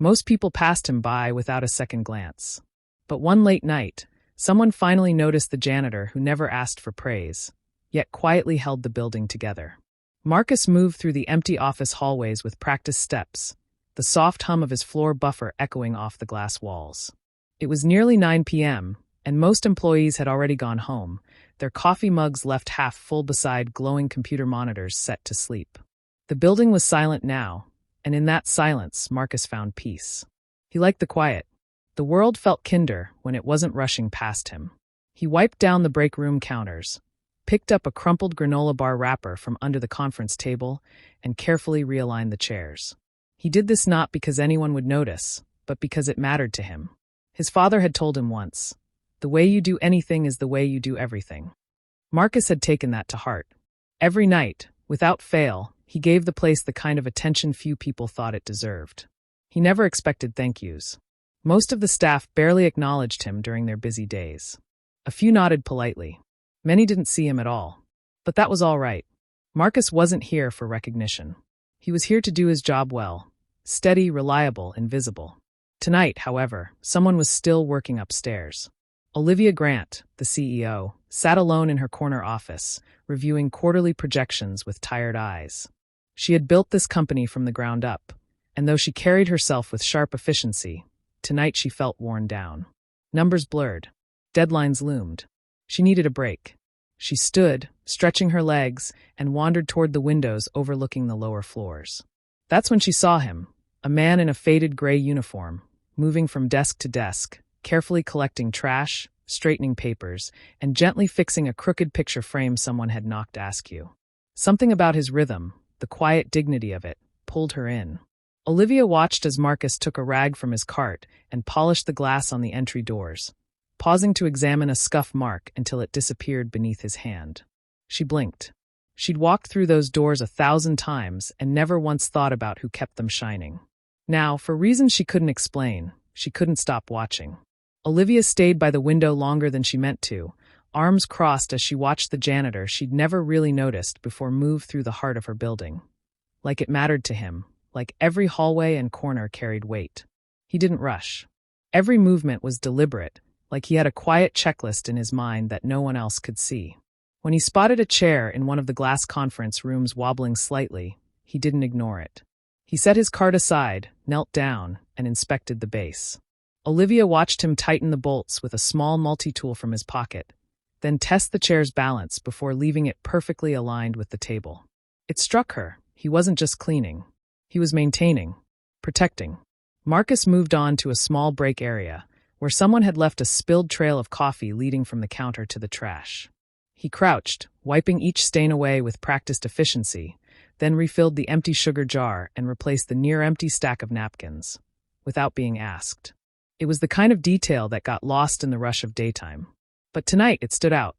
Most people passed him by without a second glance. But one late night, someone finally noticed the janitor who never asked for praise, yet quietly held the building together. Marcus moved through the empty office hallways with practiced steps, the soft hum of his floor buffer echoing off the glass walls. It was nearly 9 p.m., and most employees had already gone home, their coffee mugs left half full beside glowing computer monitors set to sleep. The building was silent now, and in that silence, Marcus found peace. He liked the quiet. The world felt kinder when it wasn't rushing past him. He wiped down the break room counters, picked up a crumpled granola bar wrapper from under the conference table, and carefully realigned the chairs. He did this not because anyone would notice, but because it mattered to him. His father had told him once, "The way you do anything is the way you do everything." Marcus had taken that to heart. Every night, without fail, he gave the place the kind of attention few people thought it deserved. He never expected thank yous. Most of the staff barely acknowledged him during their busy days. A few nodded politely. Many didn't see him at all. But that was all right. Marcus wasn't here for recognition. He was here to do his job well, steady, reliable, and visible. Tonight, however, someone was still working upstairs. Olivia Grant, the CEO, sat alone in her corner office, reviewing quarterly projections with tired eyes. She had built this company from the ground up, and though she carried herself with sharp efficiency, tonight she felt worn down. Numbers blurred. Deadlines loomed. She needed a break. She stood, stretching her legs, and wandered toward the windows overlooking the lower floors. That's when she saw him, a man in a faded gray uniform, moving from desk to desk, carefully collecting trash, straightening papers, and gently fixing a crooked picture frame someone had knocked askew. Something about his rhythm, the quiet dignity of it, pulled her in. Olivia watched as Marcus took a rag from his cart and polished the glass on the entry doors, pausing to examine a scuff mark until it disappeared beneath his hand. She blinked. She'd walked through those doors 1,000 times and never once thought about who kept them shining. Now, for reasons she couldn't explain, she couldn't stop watching. Olivia stayed by the window longer than she meant to, arms crossed as she watched the janitor she'd never really noticed before move through the heart of her building. Like it mattered to him, like every hallway and corner carried weight. He didn't rush. Every movement was deliberate, like he had a quiet checklist in his mind that no one else could see. When he spotted a chair in one of the glass conference rooms wobbling slightly, he didn't ignore it. He set his cart aside, knelt down, and inspected the base. Olivia watched him tighten the bolts with a small multi-tool from his pocket, then test the chair's balance before leaving it perfectly aligned with the table. It struck her, he wasn't just cleaning. He was maintaining, protecting. Marcus moved on to a small break area, where someone had left a spilled trail of coffee leading from the counter to the trash. He crouched, wiping each stain away with practiced efficiency, then refilled the empty sugar jar and replaced the near-empty stack of napkins, without being asked. It was the kind of detail that got lost in the rush of daytime. But tonight it stood out.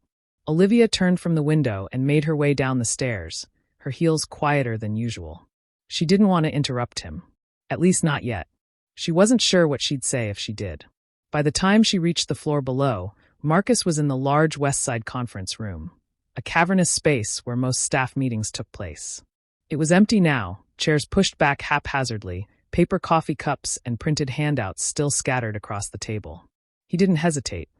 Olivia turned from the window and made her way down the stairs, her heels quieter than usual. She didn't want to interrupt him. At least not yet. She wasn't sure what she'd say if she did. By the time she reached the floor below, Marcus was in the large West Side conference room, a cavernous space where most staff meetings took place. It was empty now, chairs pushed back haphazardly, paper coffee cups and printed handouts still scattered across the table. He didn't hesitate.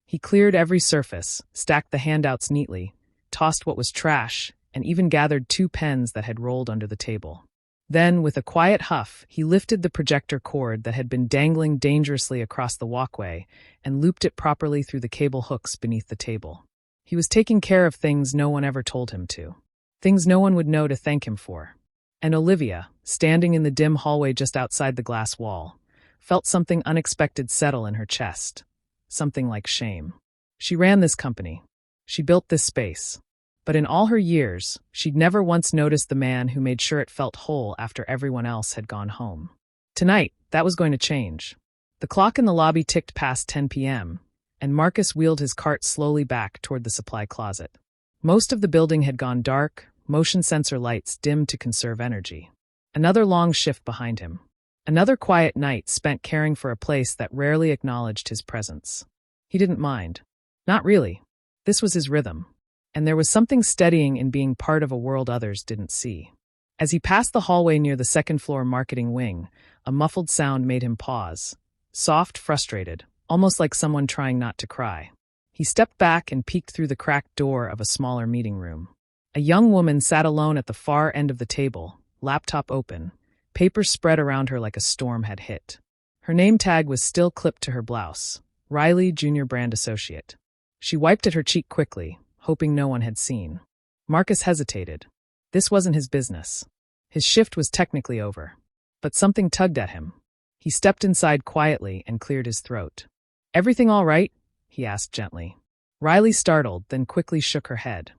He cleared every surface, stacked the handouts neatly, tossed what was trash, and even gathered 2 pens that had rolled under the table. Then, with a quiet huff, he lifted the projector cord that had been dangling dangerously across the walkway and looped it properly through the cable hooks beneath the table. He was taking care of things no one ever told him to. Things no one would know to thank him for. And Olivia, standing in the dim hallway just outside the glass wall, felt something unexpected settle in her chest. Something like shame. She ran this company. She built this space. But in all her years, she'd never once noticed the man who made sure it felt whole after everyone else had gone home. Tonight, that was going to change. The clock in the lobby ticked past 10 p.m., and Marcus wheeled his cart slowly back toward the supply closet. Most of the building had gone dark, motion sensor lights dimmed to conserve energy. Another long shift behind him. Another quiet night spent caring for a place that rarely acknowledged his presence. He didn't mind. Not really. This was his rhythm. And there was something steadying in being part of a world others didn't see. As he passed the hallway near the second-floor marketing wing, a muffled sound made him pause. Soft, frustrated, almost like someone trying not to cry. He stepped back and peeked through the cracked door of a smaller meeting room. A young woman sat alone at the far end of the table, laptop open, papers spread around her like a storm had hit. Her name tag was still clipped to her blouse, Riley, Junior Brand Associate. She wiped at her cheek quickly, hoping no one had seen. Marcus hesitated. This wasn't his business. His shift was technically over. But something tugged at him. He stepped inside quietly and cleared his throat. "Everything all right?" he asked gently. Riley startled, then quickly shook her head.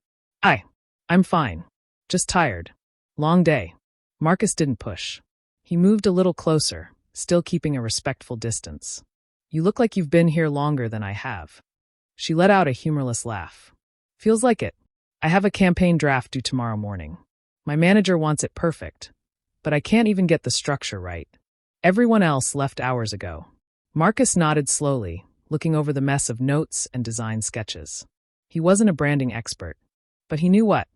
I'm fine. Just tired. Long day." Marcus didn't push. He moved a little closer, still keeping a respectful distance. "You look like you've been here longer than I have." She let out a humorless laugh. "Feels like it. I have a campaign draft due tomorrow morning. My manager wants it perfect, but I can't even get the structure right. Everyone else left hours ago." Marcus nodded slowly, looking over the mess of notes and design sketches. He wasn't a branding expert, but he knew what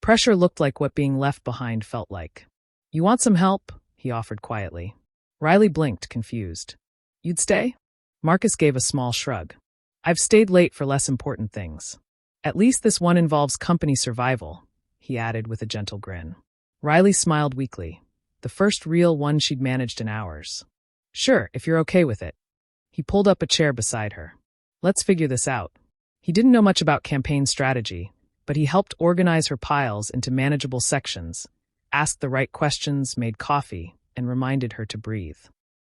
pressure looked like, what being left behind felt like. "You want some help?" he offered quietly. Riley blinked, confused. "You'd stay?" Marcus gave a small shrug. "I've stayed late for less important things. At least this one involves company survival," he added with a gentle grin. Riley smiled weakly, the first real one she'd managed in hours. "Sure, if you're okay with it." He pulled up a chair beside her. "Let's figure this out." He didn't know much about campaign strategy, but he helped organize her piles into manageable sections, asked the right questions, made coffee, and reminded her to breathe.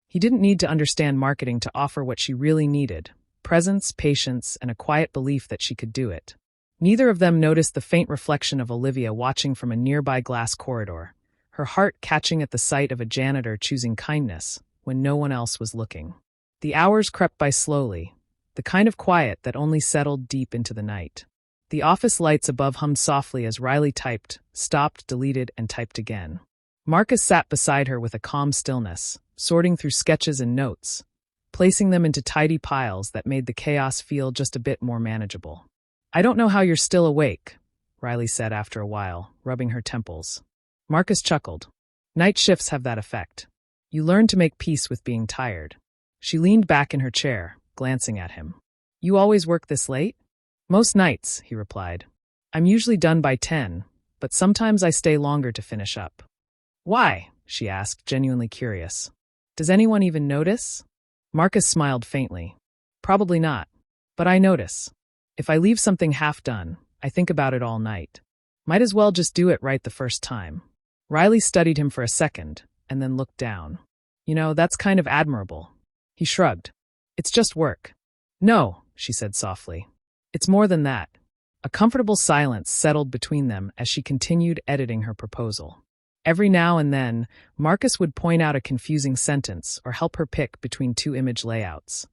He didn't need to understand marketing to offer what she really needed: presence, patience, and a quiet belief that she could do it. Neither of them noticed the faint reflection of Olivia watching from a nearby glass corridor, her heart catching at the sight of a janitor choosing kindness when no one else was looking. The hours crept by slowly, the kind of quiet that only settled deep into the night. The office lights above hummed softly as Riley typed, stopped, deleted, and typed again. Marcus sat beside her with a calm stillness, sorting through sketches and notes, placing them into tidy piles that made the chaos feel just a bit more manageable. "I don't know how you're still awake," Riley said after a while, rubbing her temples. Marcus chuckled. "Night shifts have that effect. You learn to make peace with being tired." She leaned back in her chair, glancing at him. "You always work this late?" "Most nights," he replied. "I'm usually done by 10, but sometimes I stay longer to finish up." "Why?" she asked, genuinely curious. "Does anyone even notice?" Marcus smiled faintly. "Probably not. But I notice. If I leave something half done, I think about it all night. Might as well just do it right the first time." Riley studied him for a second, and then looked down. "You know, that's kind of admirable." He shrugged. "It's just work." "No," she said softly. "It's more than that." A comfortable silence settled between them as she continued editing her proposal. Every now and then, Marcus would point out a confusing sentence or help her pick between two image layouts.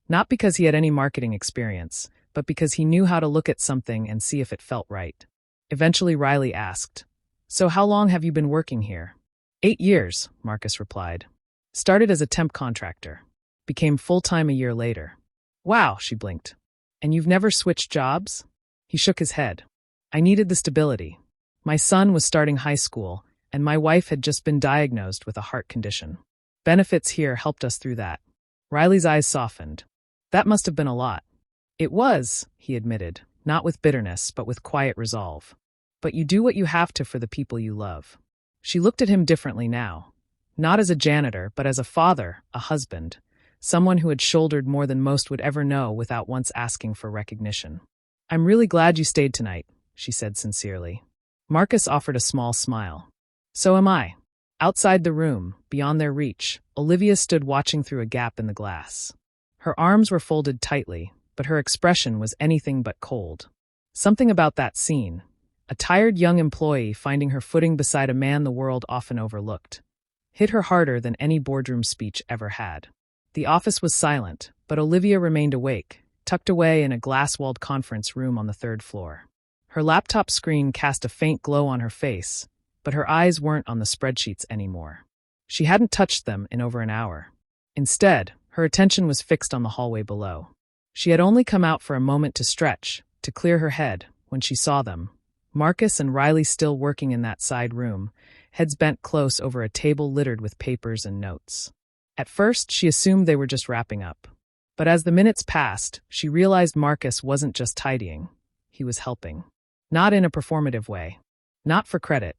Not because he had any marketing experience, but because he knew how to look at something and see if it felt right. Eventually, Riley asked, "So how long have you been working here?" 8 years, Marcus replied. "Started as a temp contractor. Became full-time a year later." "Wow," she blinked. "And you've never switched jobs?" He shook his head. "I needed the stability. My son was starting high school, and my wife had just been diagnosed with a heart condition. Benefits here helped us through that." Riley's eyes softened. "That must have been a lot." "It was," he admitted, not with bitterness, but with quiet resolve. "But you do what you have to for the people you love." She looked at him differently now. Not as a janitor, but as a father, a husband, someone who had shouldered more than most would ever know without once asking for recognition. "I'm really glad you stayed tonight," she said sincerely. Marcus offered a small smile. "So am I." Outside the room, beyond their reach, Olivia stood watching through a gap in the glass. Her arms were folded tightly, but her expression was anything but cold. Something about that scene, a tired young employee finding her footing beside a man the world often overlooked, hit her harder than any boardroom speech ever had. The office was silent, but Olivia remained awake, tucked away in a glass-walled conference room on the 3rd floor. Her laptop screen cast a faint glow on her face, but her eyes weren't on the spreadsheets anymore. She hadn't touched them in over an hour. Instead, her attention was fixed on the hallway below. She had only come out for a moment to stretch, to clear her head, when she saw them. Marcus and Riley still working in that side room, heads bent close over a table littered with papers and notes. At first, she assumed they were just wrapping up. But as the minutes passed, she realized Marcus wasn't just tidying. He was helping. Not in a performative way. Not for credit.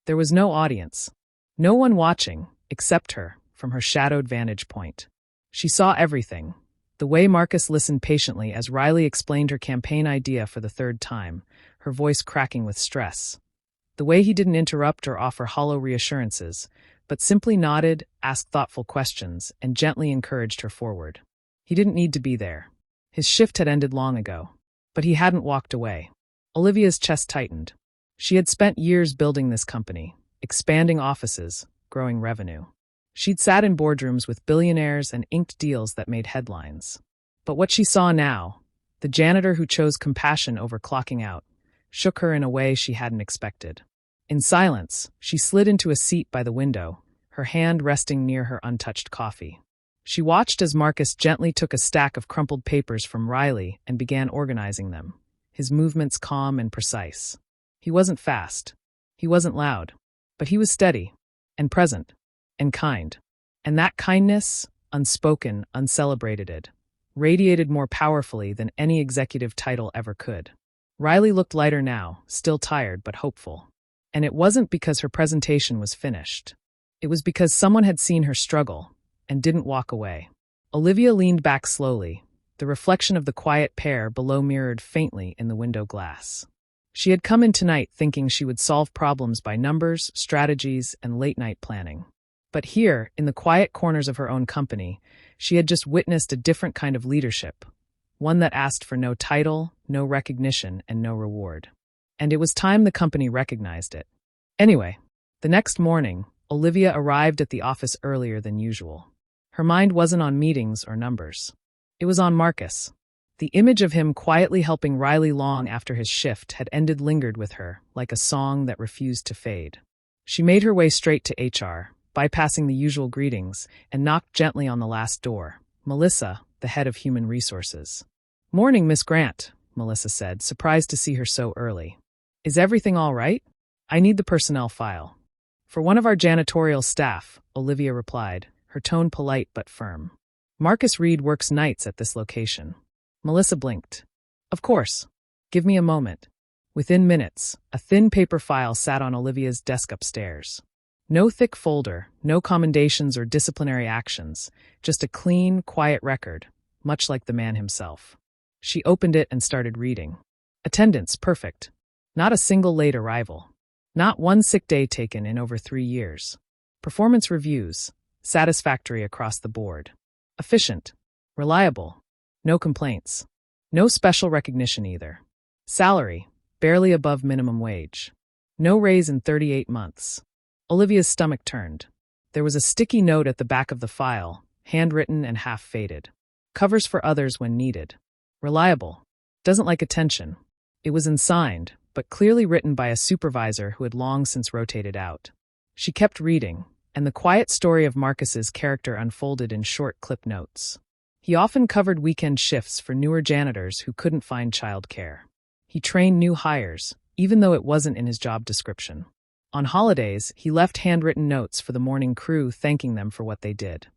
There was no audience. No one watching, except her, from her shadowed vantage point. She saw everything. The way Marcus listened patiently as Riley explained her campaign idea for the third time, her voice cracking with stress. The way he didn't interrupt or offer hollow reassurances, but simply nodded, asked thoughtful questions, and gently encouraged her forward. He didn't need to be there. His shift had ended long ago. But he hadn't walked away. Olivia's chest tightened. She had spent years building this company, expanding offices, growing revenue. She'd sat in boardrooms with billionaires and inked deals that made headlines. But what she saw now, the janitor who chose compassion over clocking out, shook her in a way she hadn't expected. In silence, she slid into a seat by the window, her hand resting near her untouched coffee. She watched as Marcus gently took a stack of crumpled papers from Riley and began organizing them, his movements calm and precise. He wasn't fast. He wasn't loud. But he was steady, and present, and kind. And that kindness, unspoken, uncelebrated, radiated more powerfully than any executive title ever could. Riley looked lighter now, still tired but hopeful. And it wasn't because her presentation was finished. It was because someone had seen her struggle and didn't walk away. Olivia leaned back slowly, the reflection of the quiet pair below mirrored faintly in the window glass. She had come in tonight thinking she would solve problems by numbers, strategies, and late-night planning. But here, in the quiet corners of her own company, she had just witnessed a different kind of leadership, one that asked for no title, no recognition, and no reward. And it was time the company recognized it. Anyway, the next morning, Olivia arrived at the office earlier than usual. Her mind wasn't on meetings or numbers. It was on Marcus. The image of him quietly helping Riley long after his shift had lingered with her, like a song that refused to fade. She made her way straight to HR, bypassing the usual greetings, and knocked gently on the last door. Melissa, the head of human resources. "Morning, Miss Grant," Melissa said, surprised to see her so early. "Is everything all right? I need the personnel file." "For one of our janitorial staff," Olivia replied, her tone polite but firm. "Marcus Reed works nights at this location." Melissa blinked. "Of course. Give me a moment." Within minutes, a thin paper file sat on Olivia's desk upstairs. No thick folder, no commendations or disciplinary actions, just a clean, quiet record, much like the man himself. She opened it and started reading. Attendance perfect. Not a single late arrival. Not one sick day taken in over 3 years. Performance reviews. Satisfactory across the board. Efficient. Reliable. No complaints. No special recognition either. Salary. Barely above minimum wage. No raise in 38 months. Olivia's stomach turned. There was a sticky note at the back of the file, handwritten and half-faded. Covers for others when needed. Reliable. Doesn't like attention. It was unsigned, but clearly written by a supervisor who had long since rotated out. She kept reading, and the quiet story of Marcus's character unfolded in short clip notes. He often covered weekend shifts for newer janitors who couldn't find childcare. He trained new hires, even though it wasn't in his job description. On holidays, he left handwritten notes for the morning crew thanking them for what they did.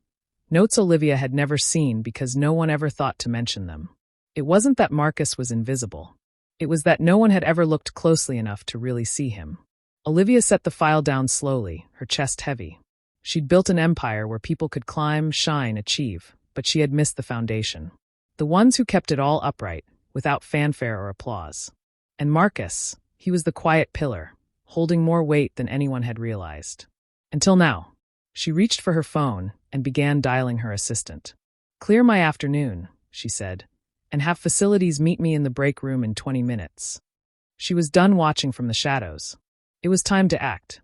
Notes Olivia had never seen because no one ever thought to mention them. It wasn't that Marcus was invisible. It was that no one had ever looked closely enough to really see him. Olivia set the file down slowly, her chest heavy. She'd built an empire where people could climb, shine, achieve, but she had missed the foundation. The ones who kept it all upright, without fanfare or applause. And Marcus, he was the quiet pillar, holding more weight than anyone had realized. Until now. She reached for her phone and began dialing her assistant. "Clear my afternoon," she said, "and have facilities meet me in the break room in 20 minutes. She was done watching from the shadows. It was time to act.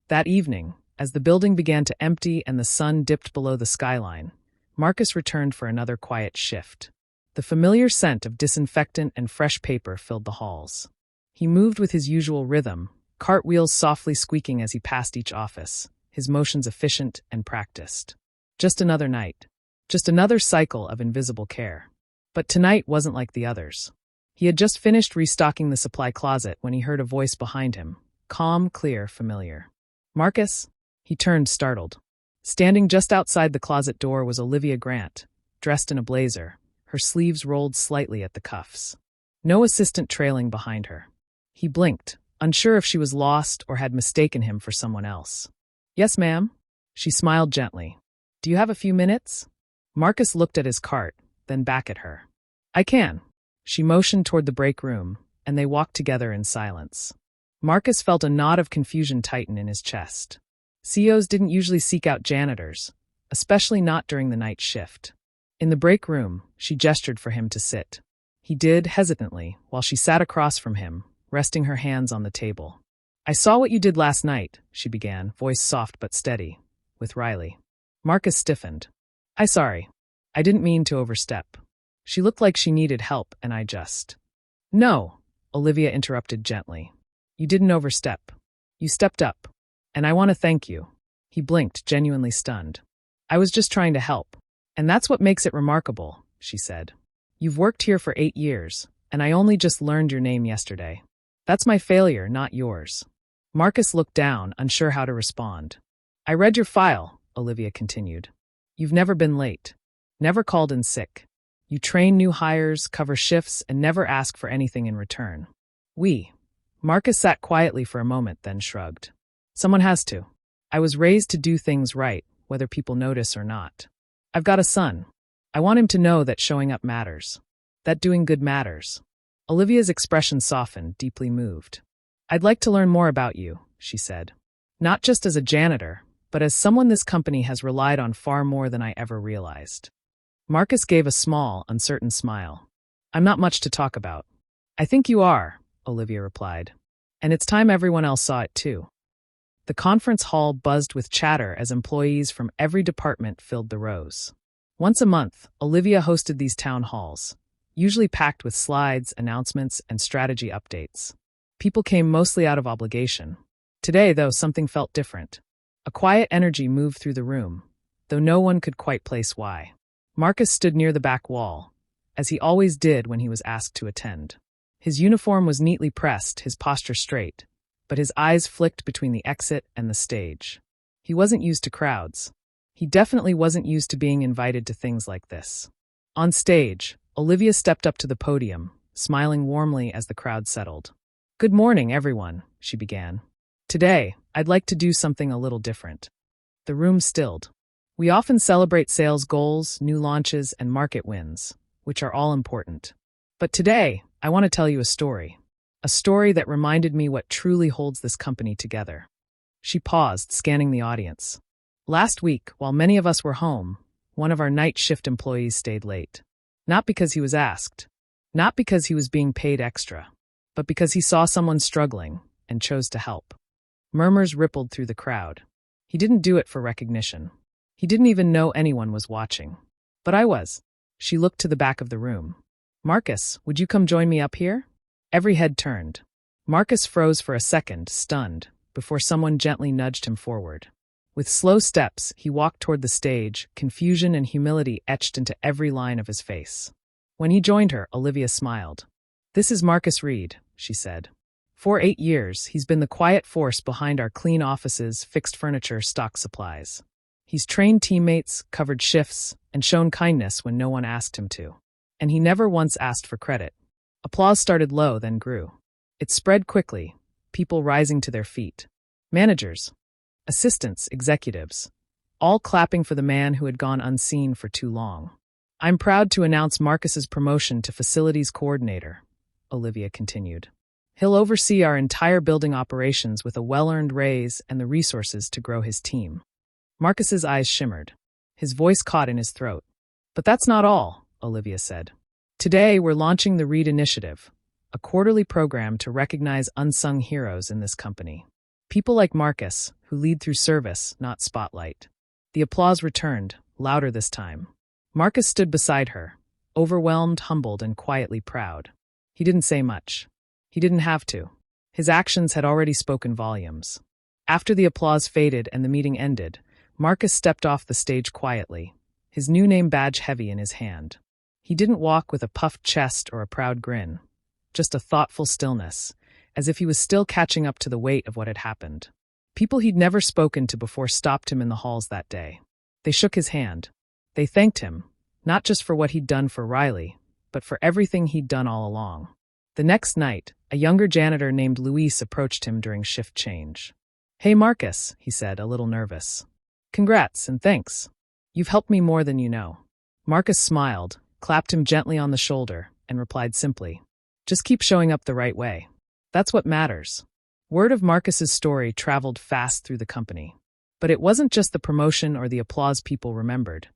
That evening, as the building began to empty and the sun dipped below the skyline, Marcus returned for another quiet shift. The familiar scent of disinfectant and fresh paper filled the halls. He moved with his usual rhythm, cartwheels softly squeaking as he passed each office, his motions efficient and practiced. Just another night. Just another cycle of invisible care. But tonight wasn't like the others. He had just finished restocking the supply closet when he heard a voice behind him, calm, clear, familiar. "Marcus?" He turned, startled. Standing just outside the closet door was Olivia Grant, dressed in a blazer, her sleeves rolled slightly at the cuffs. No assistant trailing behind her. He blinked, unsure if she was lost or had mistaken him for someone else. "Yes, ma'am." She smiled gently. "Do you have a few minutes?" Marcus looked at his cart, then back at her. "I can." She motioned toward the break room, and they walked together in silence. Marcus felt a knot of confusion tighten in his chest. CEOs didn't usually seek out janitors, especially not during the night shift. In the break room, she gestured for him to sit. He did, hesitantly, while she sat across from him, resting her hands on the table. "I saw what you did last night," she began, voice soft but steady, with Riley. Marcus stiffened. Sorry. I didn't mean to overstep. She looked like she needed help, and I just—" "No," Olivia interrupted gently. "You didn't overstep. You stepped up. And I want to thank you." He blinked, genuinely stunned. "I was just trying to help. And that's what makes it remarkable," she said. "You've worked here for 8 years, and I only just learned your name yesterday. That's my failure, not yours." Marcus looked down, unsure how to respond. "I read your file," Olivia continued. "You've never been late. Never called in sick. You train new hires, cover shifts, and never ask for anything in return." Marcus sat quietly for a moment, then shrugged. "Someone has to. I was raised to do things right, whether people notice or not. I've got a son. I want him to know that showing up matters. That doing good matters." Olivia's expression softened, deeply moved. "I'd like to learn more about you," she said. "Not just as a janitor, but as someone this company has relied on far more than I ever realized." Marcus gave a small, uncertain smile. "I'm not much to talk about." "I think you are," Olivia replied. "And it's time everyone else saw it too." The conference hall buzzed with chatter as employees from every department filled the rows. Once a month, Olivia hosted these town halls, usually packed with slides, announcements, and strategy updates. People came mostly out of obligation. Today, though, something felt different. A quiet energy moved through the room, though no one could quite place why. Marcus stood near the back wall, as he always did when he was asked to attend. His uniform was neatly pressed, his posture straight, but his eyes flicked between the exit and the stage. He wasn't used to crowds. He definitely wasn't used to being invited to things like this. On stage, Olivia stepped up to the podium, smiling warmly as the crowd settled. "Good morning, everyone," she began. "Today, I'd like to do something a little different." The room stilled. "We often celebrate sales goals, new launches, and market wins, which are all important. But today, I want to tell you a story. A story that reminded me what truly holds this company together." She paused, scanning the audience. "Last week, while many of us were home, one of our night shift employees stayed late. Not because he was asked, not because he was being paid extra, but because he saw someone struggling and chose to help." Murmurs rippled through the crowd. He didn't do it for recognition. He didn't even know anyone was watching. But I was. She looked to the back of the room. "Marcus, would you come join me up here?" Every head turned. Marcus froze for a second, stunned, before someone gently nudged him forward. With slow steps, he walked toward the stage, confusion and humility etched into every line of his face. When he joined her, Olivia smiled. "This is Marcus Reed," she said. "For 8 years, he's been the quiet force behind our clean offices, fixed furniture, stocked supplies. He's trained teammates, covered shifts, and shown kindness when no one asked him to. And he never once asked for credit." Applause started low, then grew. It spread quickly, people rising to their feet. Managers, assistants, executives, all clapping for the man who had gone unseen for too long. "I'm proud to announce Marcus's promotion to facilities coordinator," Olivia continued. "He'll oversee our entire building operations with a well-earned raise and the resources to grow his team." Marcus's eyes shimmered. His voice caught in his throat. "But that's not all," Olivia said. "Today, we're launching the Reed Initiative, a quarterly program to recognize unsung heroes in this company. People like Marcus, who lead through service, not spotlight." The applause returned, louder this time. Marcus stood beside her, overwhelmed, humbled, and quietly proud. He didn't say much. He didn't have to. His actions had already spoken volumes. After the applause faded and the meeting ended, Marcus stepped off the stage quietly, his new name badge heavy in his hand. He didn't walk with a puffed chest or a proud grin, just a thoughtful stillness, as if he was still catching up to the weight of what had happened. People he'd never spoken to before stopped him in the halls that day. They shook his hand. They thanked him, not just for what he'd done for Riley, but for everything he'd done all along. The next night, a younger janitor named Luis approached him during shift change. "Hey Marcus," he said, a little nervous. "Congrats and thanks. You've helped me more than you know." Marcus smiled, clapped him gently on the shoulder, and replied simply, "Just keep showing up the right way. That's what matters." Word of Marcus's story traveled fast through the company. But it wasn't just the promotion or the applause people remembered.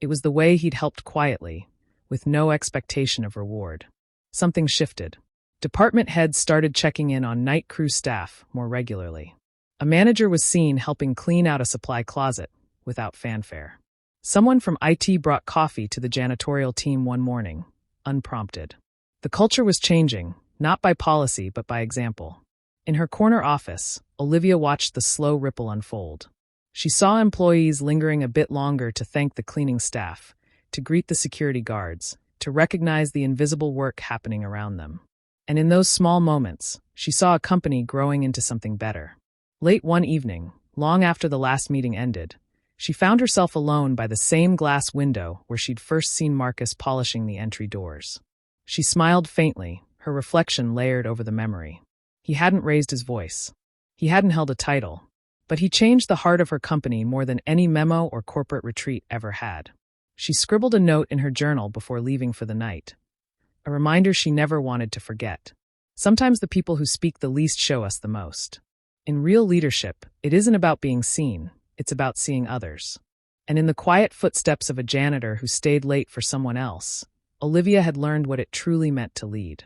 It was the way he'd helped quietly, with no expectation of reward. Something shifted. Department heads started checking in on night crew staff more regularly. A manager was seen helping clean out a supply closet, without fanfare. Someone from IT brought coffee to the janitorial team one morning, unprompted. The culture was changing, not by policy but by example. In her corner office, Olivia watched the slow ripple unfold. She saw employees lingering a bit longer to thank the cleaning staff, to greet the security guards, to recognize the invisible work happening around them. And in those small moments, she saw a company growing into something better. Late one evening, long after the last meeting ended, she found herself alone by the same glass window where she'd first seen Marcus polishing the entry doors. She smiled faintly, her reflection layered over the memory. He hadn't raised his voice. He hadn't held a title. But he changed the heart of her company more than any memo or corporate retreat ever had. She scribbled a note in her journal before leaving for the night. A reminder she never wanted to forget. Sometimes the people who speak the least show us the most. In real leadership, it isn't about being seen, it's about seeing others. And in the quiet footsteps of a janitor who stayed late for someone else, Olivia had learned what it truly meant to lead.